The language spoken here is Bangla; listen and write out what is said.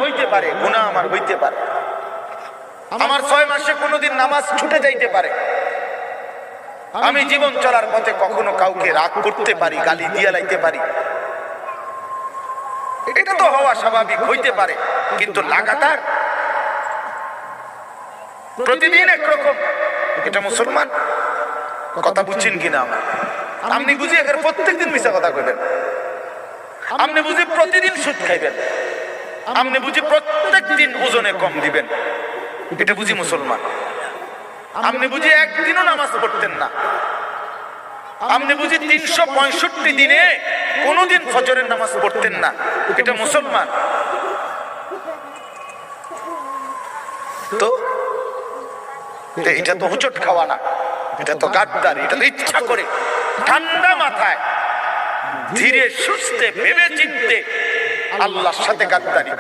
হইতে পারে, গুনাহ আমার হইতে পারে, আমার 6 মাসে কোনোদিন নামাজ ছুটে যাইতে পারে, আমি জীবন চলার পথে কখনো কাউকে রাগ করতে পারি, গালি দিয়ে লাইতে পারি, এটা তো হওয়া স্বাভাবিক, হইতে পারে। কিন্তু লাগাতার প্রতিদিন একরকম, এটা মুসলমান? কথা বুঝছেন কিনা? আপনি বুঝি এখানে প্রত্যেকদিন মিশা কথা কইবেন, আপনি বুঝি প্রতিদিন সুদ খাইবেন, আপনি বুঝি প্রত্যেকদিন ওজনে কম দিবেন, এটা বুঝি মুসলমান? আপনি বুঝি একদিনও নামাজ পড়তেন না, আপনি বুঝি 365 দিনে কোনদিন ফজরের নামাজ পড়তেন না, এটা মুসলমান? তো এটা তো হুচট খাওয়া না, এটা তো গাদ্দারি, এটা তো ইচ্ছা করে ঠান্ডা মাথায় ধীরে সুস্থে ভেবে চিন্তে আল্লাহর সাথে গাদ্দারি।